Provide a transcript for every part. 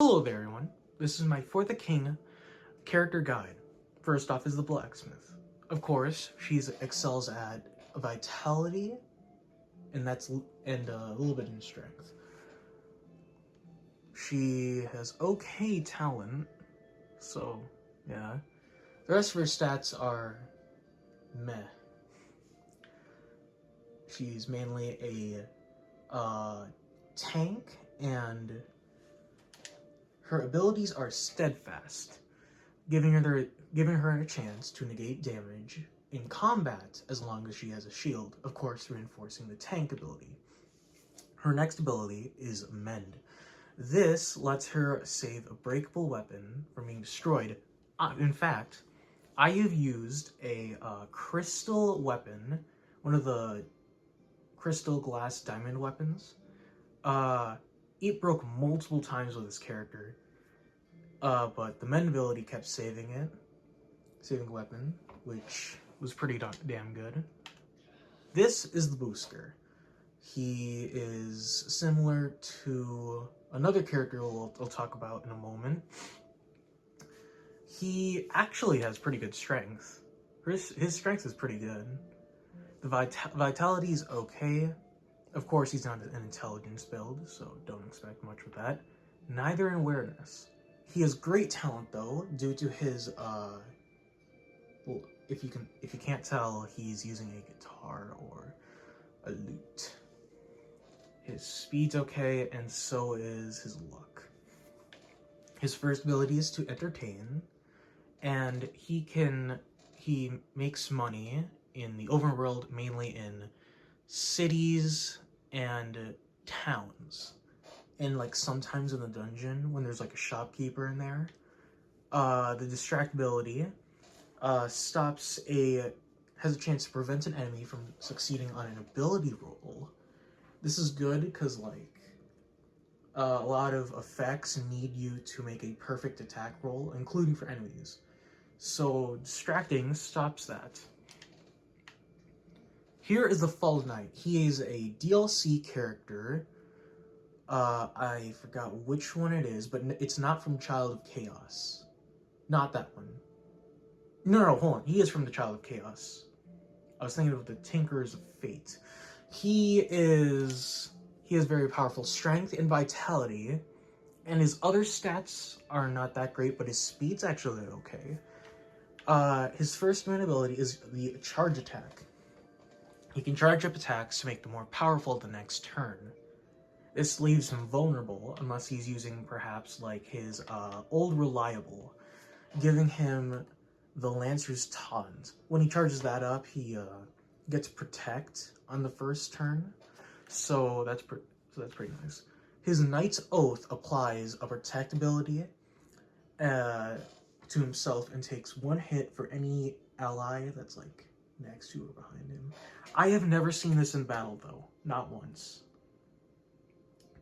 Hello there, everyone. This is my For the King character guide. First off is the blacksmith. Of course, she excels at vitality, and a little bit in strength. She has okay talent, so yeah. The rest of her stats are meh. She's mainly a tank, and her abilities are steadfast, giving her a chance to negate damage in combat as long as she has a shield, of course reinforcing the tank ability. Her next ability is Mend. This lets her save a breakable weapon from being destroyed. In fact, I have used a crystal weapon, one of the crystal glass diamond weapons. It broke multiple times with this character, but the Mend ability kept saving the weapon, which was pretty damn good. This is the Booster. He is similar to another character I'll talk about in a moment. He actually has pretty good strength. His strength is pretty good. The vitality is okay. Of course, he's not an intelligence build, so don't expect much with that. Neither in awareness. He has great talent though, due to his well, if you can't tell, he's using a guitar or a lute. His speed's okay, and so is his luck. His first ability is to entertain, and he makes money in the overworld, mainly in cities and towns, and like sometimes in the dungeon when there's like a shopkeeper in there. The distract ability has a chance to prevent an enemy from succeeding on an ability roll. This is good because like a lot of effects need you to make a perfect attack roll, including for enemies. So distracting stops that. Here is the Fall Knight. He is a DLC character. I forgot which one it is, but it's not from Child of Chaos. Not that one. No, hold on. He is from the Child of Chaos. I was thinking of the Tinkers of Fate. He has very powerful strength and vitality, and his other stats are not that great, but his speed's actually okay. His first main ability is the charge attack. He can charge up attacks to make them more powerful the next turn. This leaves him vulnerable unless he's using perhaps like his old reliable, giving him the Lancer's Taunt. When he charges that up, he gets Protect on the first turn, so that's pretty nice. His Knight's Oath applies a Protect ability to himself and takes one hit for any ally that's like next to or behind him. I have never seen this in battle though, not once.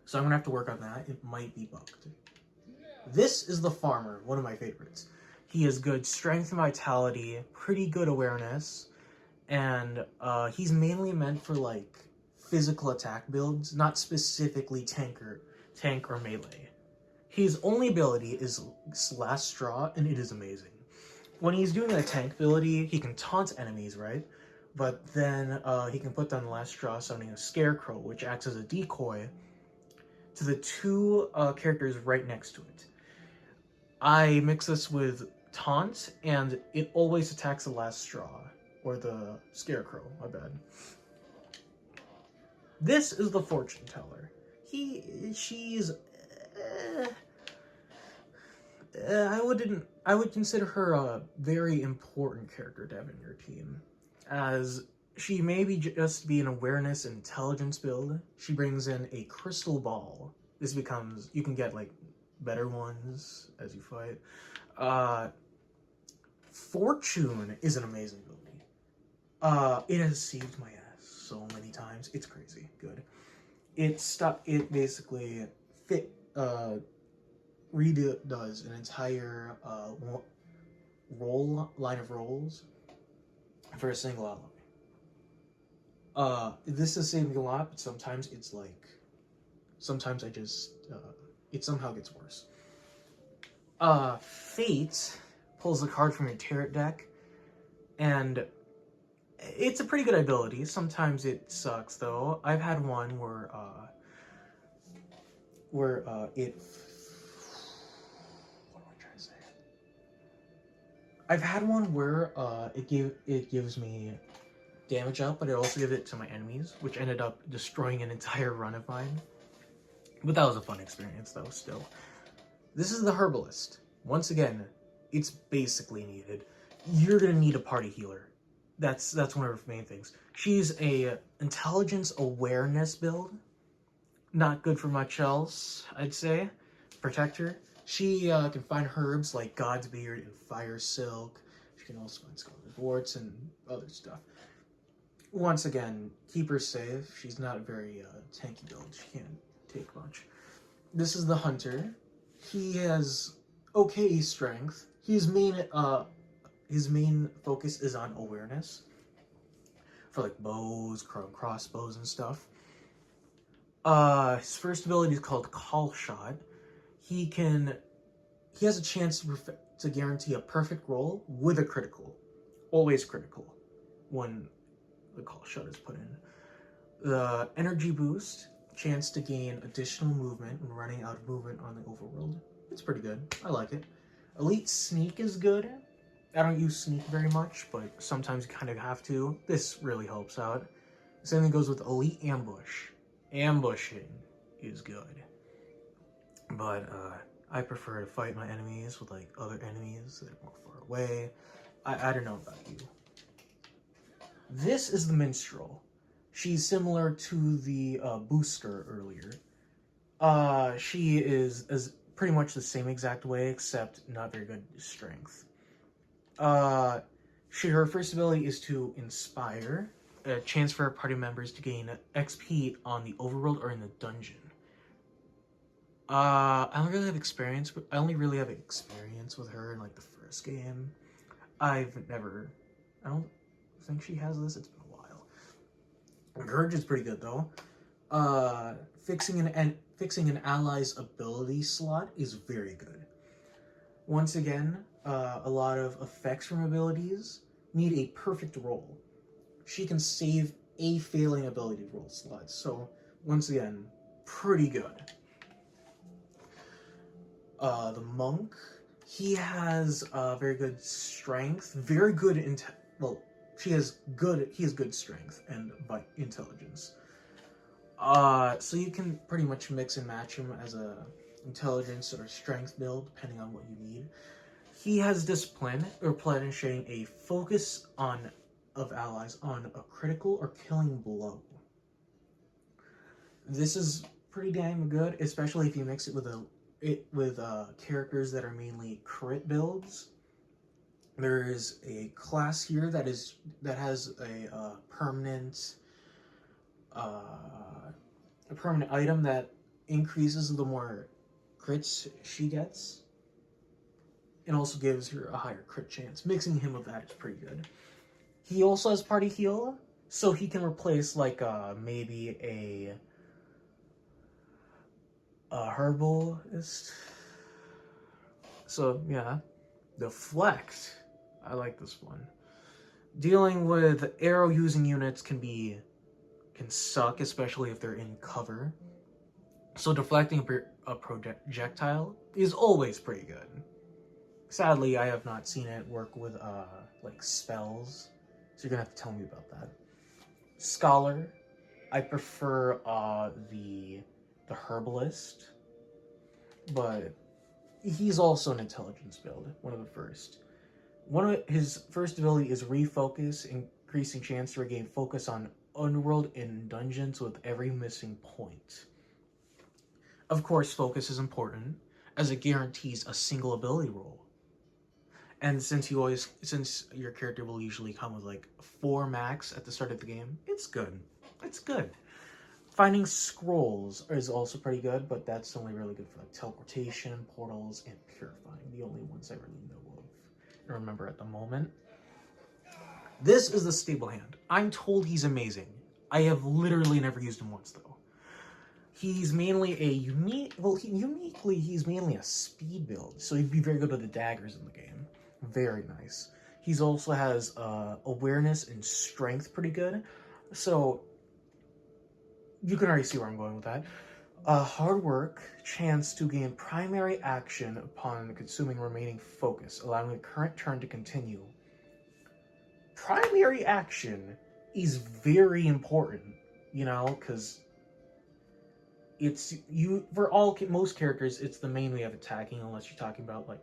So I'm gonna have to work on that. It might be bugged. This is the Farmer, one of my favorites. He has good strength and vitality, pretty good awareness, and he's mainly meant for like physical attack builds, not specifically tank or melee. His only ability is Last Straw, and it is amazing. When he's doing a tank ability, he can taunt enemies, right? But then he can put down the Last Straw, summoning a Scarecrow, which acts as a decoy to the two characters right next to it. I mix this with Taunt, and it always attacks the Last Straw, or the Scarecrow, my bad. This is the Fortune Teller. She's... I would consider her a very important character to have in your team, as she may just be an awareness and intelligence build. She brings in a crystal ball. This becomes, you can get like better ones as you fight. Fortune is an amazing ability. It has saved my ass so many times. It's crazy good. It basically redoes an entire line of rolls for a single ally. This is saving a lot, but sometimes it's like, sometimes it somehow gets worse. Fate pulls a card from your tarot deck, and it's a pretty good ability. Sometimes it sucks though. I've had one where it. What am I trying to say? I've had one where it gives me damage up, but it also gives it to my enemies, which ended up destroying an entire run of mine. But that was a fun experience though. Still, this is the Herbalist. Once again, it's basically needed. You're gonna need a party healer. That's one of her main things. She's a intelligence awareness build. Not good for much else, I'd say. Protector. She can find herbs like God's Beard and Fire Silk. She can also find Scarlet Warts and other stuff. Once again, keep her safe. She's not very tanky build. She can't take much. This is the Hunter. He has okay strength. His main focus is on awareness for like bows, crossbows, and stuff. His first ability is called Call Shot. He has a chance to guarantee a perfect roll with a critical, always critical, when the Call Shot is put in. The Energy Boost, chance to gain additional movement when running out of movement on the overworld. It's pretty good. I like it. Elite Sneak is good. I don't use Sneak very much, but sometimes you kind of have to. This really helps out. Same thing goes with Elite Ambush. Ambushing is good. But I prefer to fight my enemies with like other enemies that are more far away. I don't know about you. This is the Minstrel. She's similar to the Booster earlier. She is pretty much the same exact way, except not very good strength. Her first ability is to Inspire, a chance for her party members to gain XP on the overworld or in the dungeon. I don't really have experience. I only really have experience with her in like the first game. I don't think she has this. It's been a while. Gurge is pretty good though. Fixing an ally's ability slot is very good. Once again, a lot of effects from abilities need a perfect roll. She can save a failing ability roll slot. So once again, pretty good. The Monk, he has very good strength, very good he has good strength and intelligence. So you can pretty much mix and match him as a intelligence or strength build depending on what you need. He has discipline, replenishing a focus of allies on a critical or killing blow. This is pretty damn good, especially if you mix it with characters that are mainly crit builds. There is a class here that has a permanent item that increases the more crits she gets, and also gives her a higher crit chance. Mixing him with that is pretty good. He also has party heal, so he can replace like maybe a herbalist. So yeah, Deflect. I like this one. Dealing with arrow using units can suck, especially if they're in cover. So deflecting a projectile is always pretty good. Sadly, I have not seen it work with like spells, so you're gonna have to tell me about that. Scholar, I prefer the Herbalist, but he's also an intelligence build, one of the first. One of his first ability is Refocus, increasing chance to regain focus on Underworld and dungeons with every missing point. Of course, focus is important, as it guarantees a single ability roll. And since your character will usually come with like 4 max at the start of the game, it's good. It's good. Finding scrolls is also pretty good, but that's only really good for like teleportation, portals, and purifying. The only ones I really know of and remember at the moment. This is the Stable Hand. I'm told he's amazing. I have literally never used him once though. He's mainly a uniquely, he's mainly a speed build, so he'd be very good with the daggers in the game. Very nice. He's also has awareness and strength pretty good, so you can already see where I'm going with that. Hard work, chance to gain primary action upon consuming remaining focus, allowing the current turn to continue. Primary action is very important, you know, because it's you for most characters. It's the main way of attacking, unless you're talking about like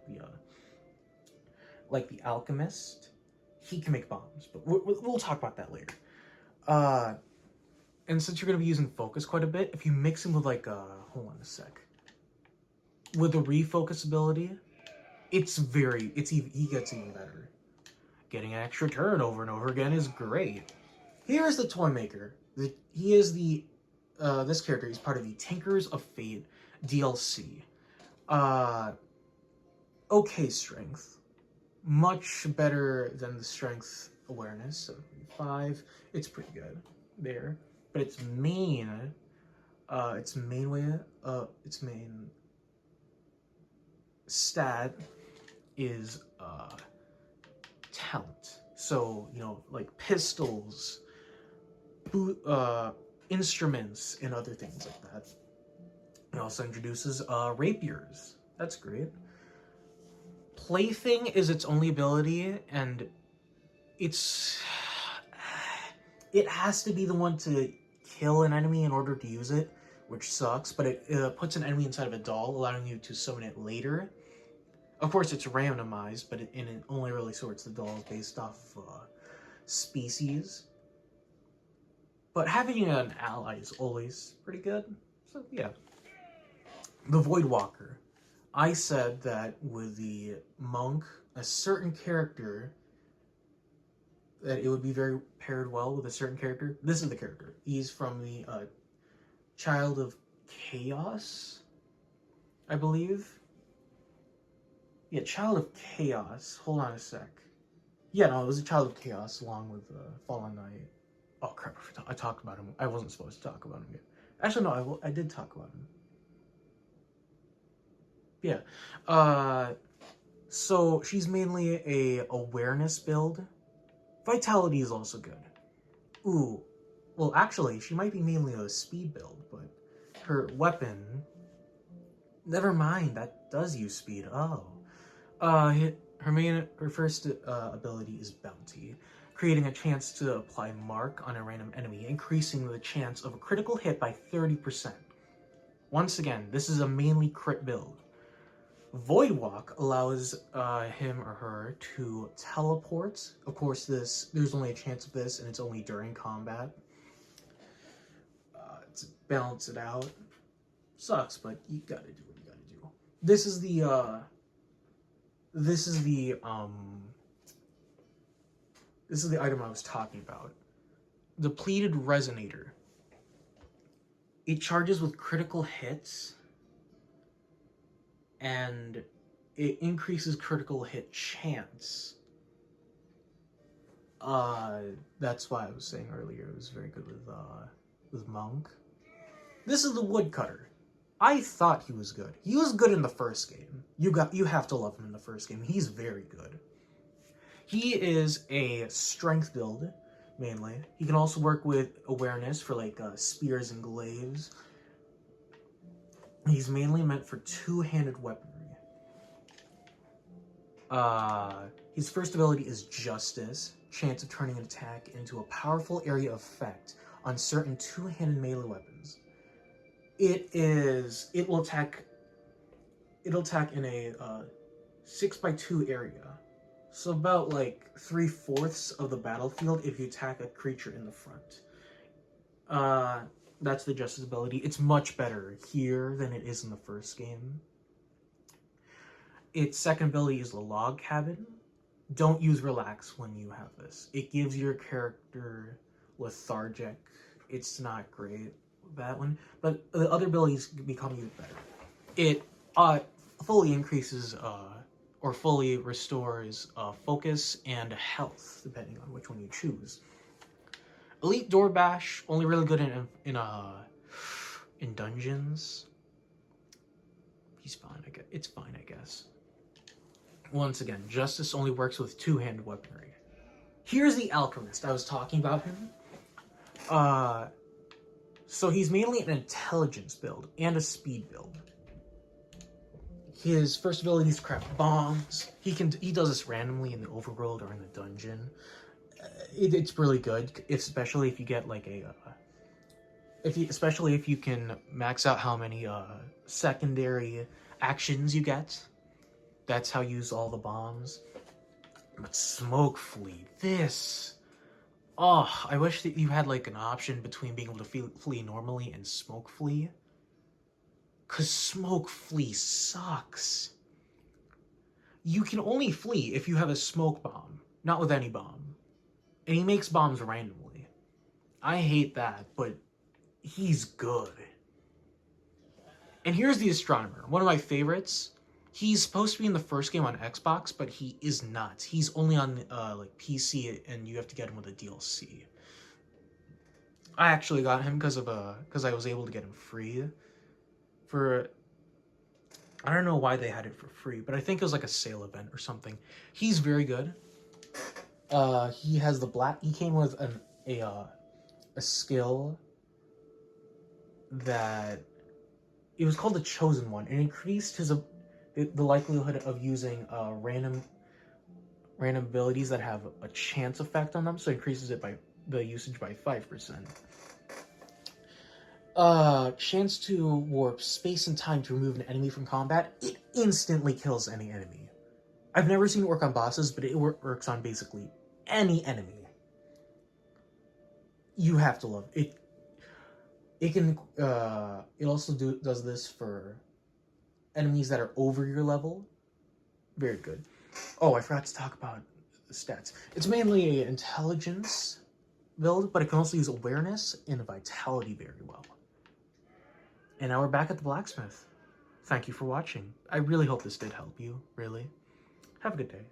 the alchemist. He can make bombs, but we'll talk about that later. And since you're going to be using focus quite a bit, if you mix him with hold on a sec, with the refocus ability, he gets even better. Getting an extra turn over and over again is great. Here is the Toymaker. He is this character is part of the Tinkers of Fate DLC. Okay strength. Much better than the strength awareness, so 5. It's pretty good there. But its main stat is talent. So, you know, like pistols, instruments, and other things like that. It also introduces rapiers. That's great. Plaything is its only ability, and it has to be the one to kill an enemy in order to use it, which sucks, but it puts an enemy inside of a doll, allowing you to summon it later. Of course, it's randomized, but it only really sorts the dolls based off of species. But having an ally is always pretty good, so yeah. The Voidwalker. I said that with the monk, a certain character, that it would be very paired well with a certain character. This is the character. He's from the Child of Chaos, I believe. Yeah, Child of Chaos. Hold on a sec. Yeah, no, it was a Child of Chaos along with Fallen Knight. Oh crap, I talked about him. I wasn't supposed to talk about him yet. Actually, no, I did talk about him. Yeah. So she's mainly a awareness build. Vitality is also good. Ooh. Well, actually, she might be mainly a speed build, but her weapon... Never mind, that does use speed. Oh. Her first ability is Bounty, creating a chance to apply Mark on a random enemy, increasing the chance of a critical hit by 30%. Once again, this is a mainly crit build. Voidwalk allows him or her to teleport. Of course, there's only a chance of this, and it's only during combat. To balance it out. Sucks, but you gotta do what you gotta do. This is the item I was talking about. Depleted Resonator. It charges with critical hits, and it increases critical hit chance. That's why I was saying earlier it was very good with Monk. This is the Woodcutter. I thought he was good. He was good in the first game. You have to love him in the first game. He's very good. He is a strength build, mainly. He can also work with awareness for like spears and glaives. He's mainly meant for two-handed weaponry. His first ability is Justice, chance of turning an attack into a powerful area of effect on certain two-handed melee weapons. It'll attack in a 6x2 area. So about like 3/4 of the battlefield if you attack a creature in the front. That's the Justice ability. It's much better here than it is in the first game. Its second ability is the Log Cabin. Don't use Relax when you have this. It gives your character lethargic. It's not great, that one. But the other abilities become even better. It fully increases or fully restores focus and health, depending on which one you choose. Elite Door Bash, only really good in in dungeons. He's fine, it's fine, I guess. Once again, Justice only works with two-handed weaponry. Here's the Alchemist. I was talking about him. So he's mainly an intelligence build and a speed build. His first ability is to craft bombs. He does this randomly in the overworld or in the dungeon. It's really good, especially if you get like a especially if you can max out how many secondary actions you get. That's how you use all the bombs. But Smoke Flea, this... Oh, I wish that you had like an option between being able to flee normally and Smoke Flea. Cause Smoke Flea sucks. You can only flee if you have a smoke bomb, not with any bomb. And he makes bombs randomly. I hate that, but he's good. And here's the Astronomer, one of my favorites. He's supposed to be in the first game on Xbox, but he is not. He's only on like PC, and you have to get him with a DLC. I actually got him because I was able to get him free for, I don't know why they had it for free, but I think it was like a sale event or something. He's very good. He has he came with a skill that, it was called the Chosen One, and increased the likelihood of using random abilities that have a chance effect on them, so it increases the usage by 5%. Chance to warp space and time to remove an enemy from combat. It instantly kills any enemy. I've never seen it work on bosses, but it works on basically any enemy. You have to love it. It can. It also does this for enemies that are over your level. Very good. Oh, I forgot to talk about the stats. It's mainly an intelligence build, but it can also use awareness and vitality very well. And now we're back at the blacksmith. Thank you for watching. I really hope this did help you, really. Have a good day.